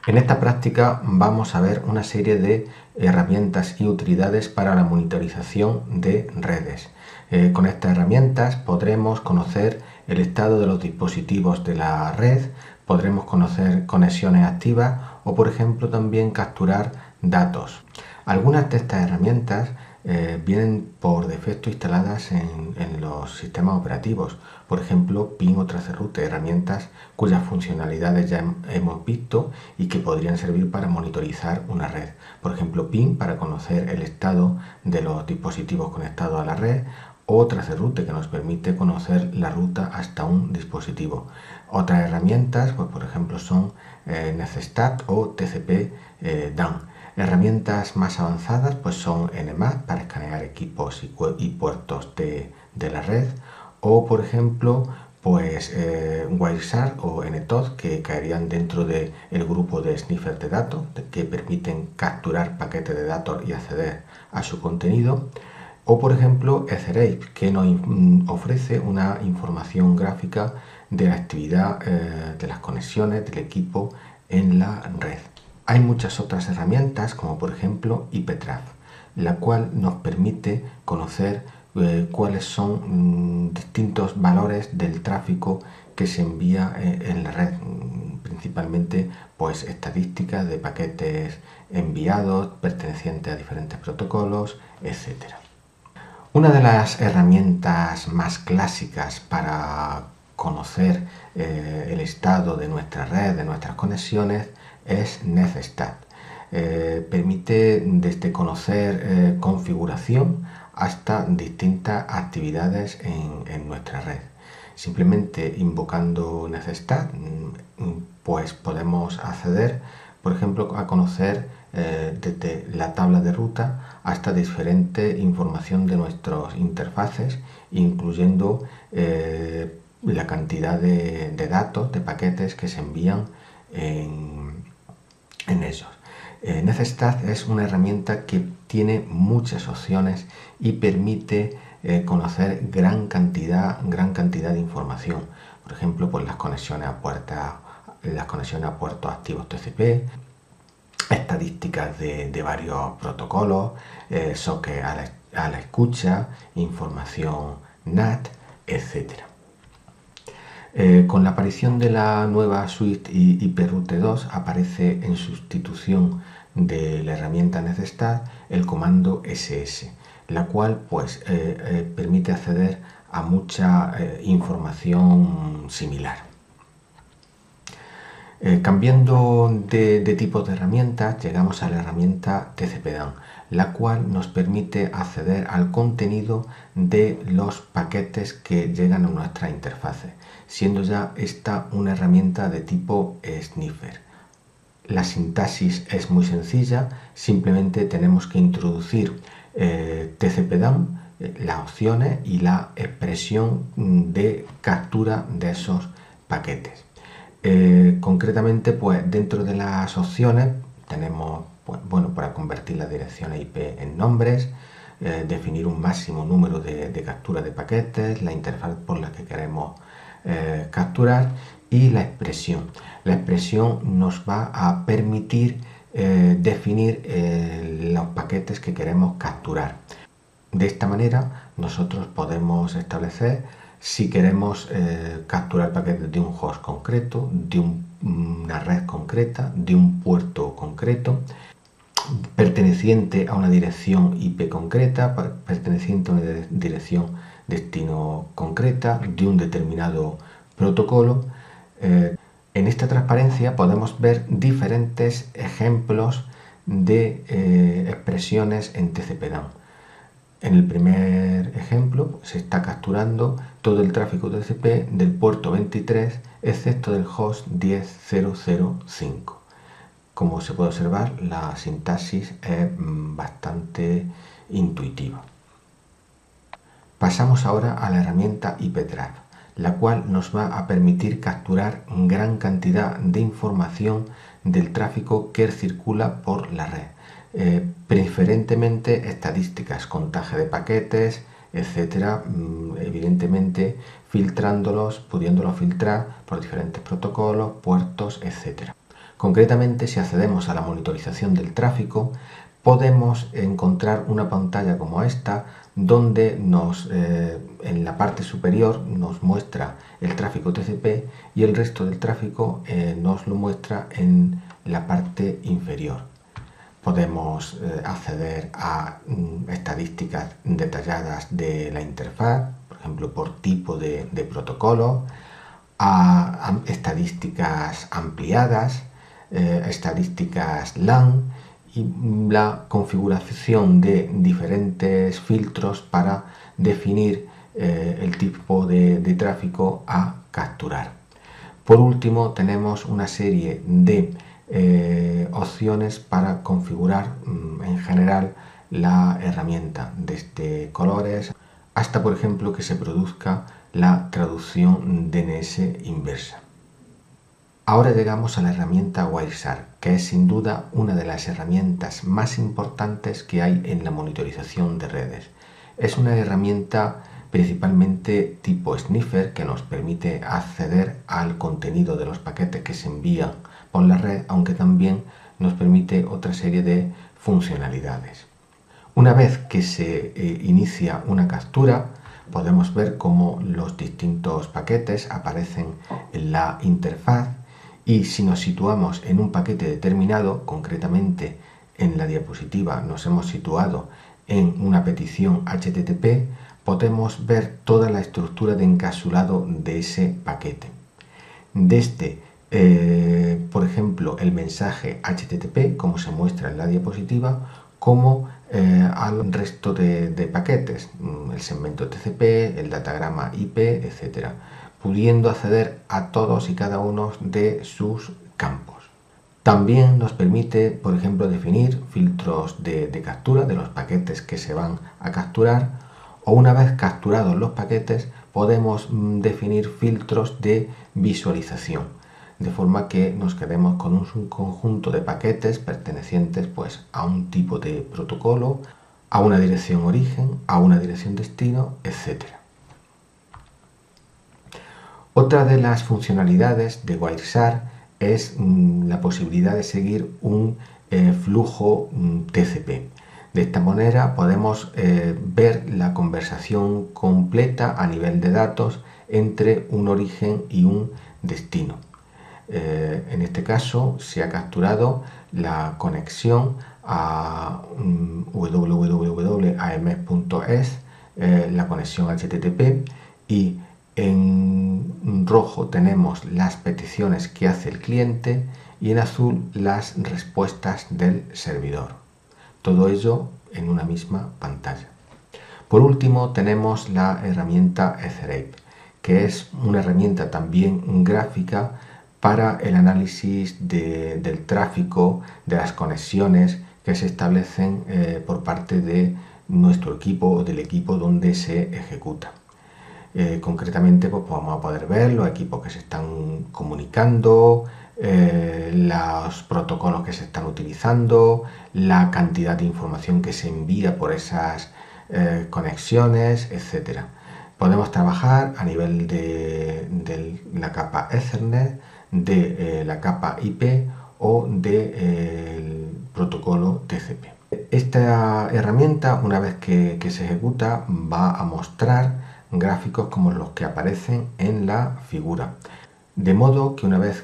En esta práctica vamos a ver una serie de herramientas y utilidades para la monitorización de redes. Con estas herramientas podremos conocer el estado de los dispositivos de la red, podremos conocer conexiones activas o, por ejemplo, también capturar datos. Algunas de estas herramientas vienen por defecto instaladas en los sistemas operativos. Por ejemplo, Ping o Traceroute, herramientas cuyas funcionalidades ya hemos visto y que podrían servir para monitorizar una red. Por ejemplo, Ping para conocer el estado de los dispositivos conectados a la red, o Traceroute, que nos permite conocer la ruta hasta un dispositivo. Otras herramientas, pues, por ejemplo, son Nextstat o TCP/DAN. Herramientas más avanzadas pues son Nmap para escanear equipos y puertos de la red, o por ejemplo pues Wireshark o NTOD, que caerían dentro del grupo de sniffers de datos que permiten capturar paquetes de datos y acceder a su contenido, o por ejemplo Etherape, que nos ofrece una información gráfica de la actividad de las conexiones del equipo en la red. Hay muchas otras herramientas, como por ejemplo IPtraf, la cual nos permite conocer cuáles son distintos valores del tráfico que se envía en la red, principalmente pues estadísticas de paquetes enviados pertenecientes a diferentes protocolos, etc. Una de las herramientas más clásicas para conocer el estado de nuestra red, de nuestras conexiones, es Nextstat. Permite desde conocer configuración hasta distintas actividades en nuestra red. Simplemente invocando Nextstat pues podemos acceder, por ejemplo, a conocer desde la tabla de ruta hasta diferente información de nuestras interfaces, incluyendo la cantidad de datos, de paquetes que se envían en ellos. Nextstat es una herramienta que tiene muchas opciones y permite conocer gran cantidad de información. Por ejemplo, pues las conexiones a puertos activos TCP, estadísticas de varios protocolos, sockets a la escucha, información NAT, etc. Con la aparición de la nueva suite IPRoute 2 aparece en sustitución de la herramienta Nextstat el comando SS, la cual pues permite acceder a mucha información similar. Cambiando de tipo de herramientas, llegamos a la herramienta TCP/DAN, la cual nos permite acceder al contenido de los paquetes que llegan a nuestra interfase, siendo ya esta una herramienta de tipo sniffer. La sintaxis es muy sencilla, simplemente tenemos que introducir TCP/DAN, las opciones y la expresión de captura de esos paquetes. Concretamente, pues dentro de las opciones tenemos para convertir las direcciones IP en nombres, definir un máximo número de captura de paquetes, la interfaz por la que queremos capturar y la expresión. La expresión nos va a permitir definir los paquetes que queremos capturar. De esta manera nosotros podemos establecer si queremos capturar paquetes de un host concreto, de una red concreta, de un puerto concreto, perteneciente a una dirección IP concreta, perteneciente a una dirección destino concreta, de un determinado protocolo. En esta transparencia podemos ver diferentes ejemplos de expresiones en TCP/DAN. En el primer ejemplo se está capturando todo el tráfico TCP del puerto 23, excepto del host 10.0.0.5. Como se puede observar, la sintaxis es bastante intuitiva. Pasamos ahora a la herramienta IPtraf, la cual nos va a permitir capturar gran cantidad de información del tráfico que circula por la red. Preferentemente estadísticas, contaje de paquetes, etcétera, evidentemente filtrándolos, pudiéndolos filtrar por diferentes protocolos, puertos, etcétera. Concretamente, si accedemos a la monitorización del tráfico, podemos encontrar una pantalla como esta, donde en la parte superior nos muestra el tráfico TCP y el resto del tráfico nos lo muestra en la parte inferior. Podemos acceder a estadísticas detalladas de la interfaz, por ejemplo, por tipo de protocolo, a estadísticas ampliadas, estadísticas LAN y la configuración de diferentes filtros para definir el tipo de tráfico a capturar. Por último, tenemos una serie de opciones para configurar en general la herramienta, desde colores hasta, por ejemplo, que se produzca la traducción DNS inversa. Ahora llegamos a la herramienta Wireshark, que es sin duda una de las herramientas más importantes que hay en la monitorización de redes. Es una herramienta principalmente tipo sniffer que nos permite acceder al contenido de los paquetes que se envían por la red, aunque también nos permite otra serie de funcionalidades. Una vez que se inicia una captura, podemos ver cómo los distintos paquetes aparecen en la interfaz, y si nos situamos en un paquete determinado, concretamente en la diapositiva nos hemos situado en una petición HTTP, podemos ver toda la estructura de encapsulado de ese paquete. Desde, por ejemplo, el mensaje HTTP, como se muestra en la diapositiva, como al resto de paquetes, el segmento TCP, el datagrama IP, etc., pudiendo acceder a todos y cada uno de sus campos. También nos permite, por ejemplo, definir filtros de captura de los paquetes que se van a capturar, o una vez capturados los paquetes podemos definir filtros de visualización, de forma que nos quedemos con un conjunto de paquetes pertenecientes pues a un tipo de protocolo, a una dirección origen, a una dirección destino, etc. Otra de las funcionalidades de Wireshark es la posibilidad de seguir un flujo TCP. De esta manera podemos ver la conversación completa a nivel de datos entre un origen y un destino. En este caso se ha capturado la conexión a www.ams.es, la conexión HTTP, y en rojo tenemos las peticiones que hace el cliente y en azul las respuestas del servidor. Todo ello en una misma pantalla. Por último tenemos la herramienta Etherape, que es una herramienta también gráfica para el análisis del tráfico, de las conexiones que se establecen por parte de nuestro equipo o del equipo donde se ejecuta. Concretamente pues vamos a poder ver los equipos que se están comunicando, los protocolos que se están utilizando, la cantidad de información que se envía por esas conexiones, etc. Podemos trabajar a nivel de la capa Ethernet, de la capa IP o del protocolo TCP. Esta herramienta, una vez que se ejecuta, va a mostrar gráficos como los que aparecen en la figura. De modo que una vez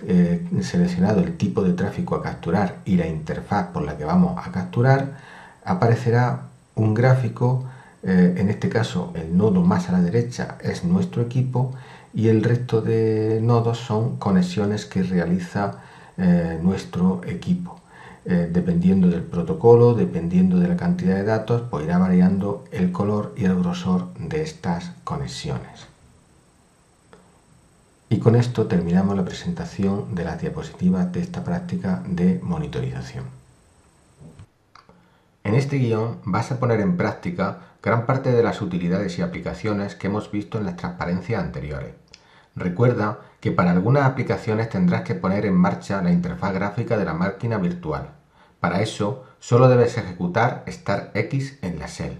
seleccionado el tipo de tráfico a capturar y la interfaz por la que vamos a capturar, aparecerá un gráfico. En este caso el nodo más a la derecha es nuestro equipo y el resto de nodos son conexiones que realiza nuestro equipo. Dependiendo del protocolo, dependiendo de la cantidad de datos, pues irá variando el color y el grosor de estas conexiones. Y con esto terminamos la presentación de las diapositivas de esta práctica de monitorización. En este guión vas a poner en práctica gran parte de las utilidades y aplicaciones que hemos visto en las transparencias anteriores. Recuerda que para algunas aplicaciones tendrás que poner en marcha la interfaz gráfica de la máquina virtual. Para eso, solo debes ejecutar star X en la shell.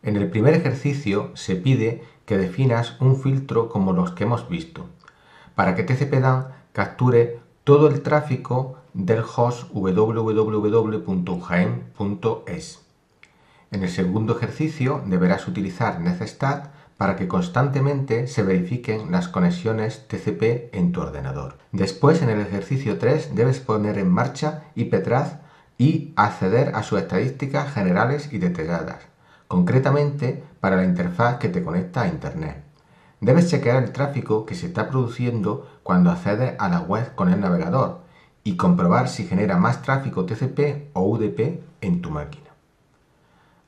En el primer ejercicio se pide que definas un filtro como los que hemos visto, para que TCP/DAN capture todo el tráfico del host www.jaen.es. En el segundo ejercicio deberás utilizar netstat para que constantemente se verifiquen las conexiones TCP en tu ordenador. Después, en el ejercicio 3, debes poner en marcha IPTRAD y acceder a sus estadísticas generales y detalladas, concretamente para la interfaz que te conecta a Internet. Debes chequear el tráfico que se está produciendo cuando accedes a la web con el navegador y comprobar si genera más tráfico TCP o UDP en tu máquina.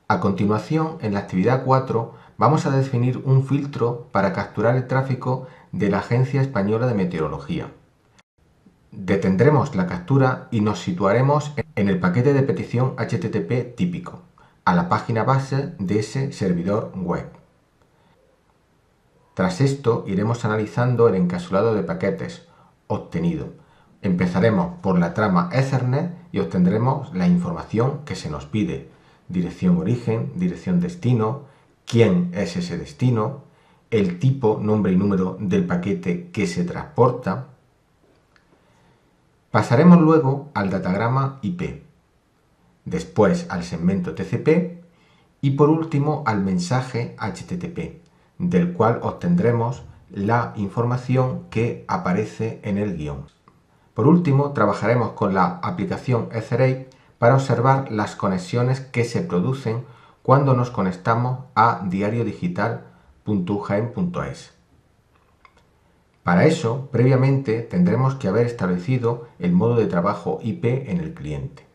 A continuación, en la actividad 4, vamos a definir un filtro para capturar el tráfico de la Agencia Española de Meteorología. Detendremos la captura y nos situaremos en el paquete de petición HTTP típico, a la página base de ese servidor web. Tras esto, iremos analizando el encapsulado de paquetes obtenido. Empezaremos por la trama Ethernet y obtendremos la información que se nos pide: dirección origen, dirección destino, quién es ese destino, el tipo, nombre y número del paquete que se transporta. Pasaremos luego al datagrama IP, después al segmento TCP y por último al mensaje HTTP, del cual obtendremos la información que aparece en el guión. Por último, trabajaremos con la aplicación Etherade para observar las conexiones que se producen cuando nos conectamos a diariodigital.jaen.es. Para eso, previamente tendremos que haber establecido el modo de trabajo IP en el cliente.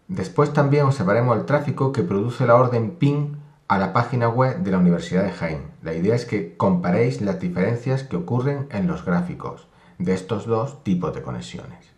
Después también observaremos el tráfico que produce la orden ping a la página web de la Universidad de Jaén. La idea es que comparéis las diferencias que ocurren en los gráficos de estos dos tipos de conexiones.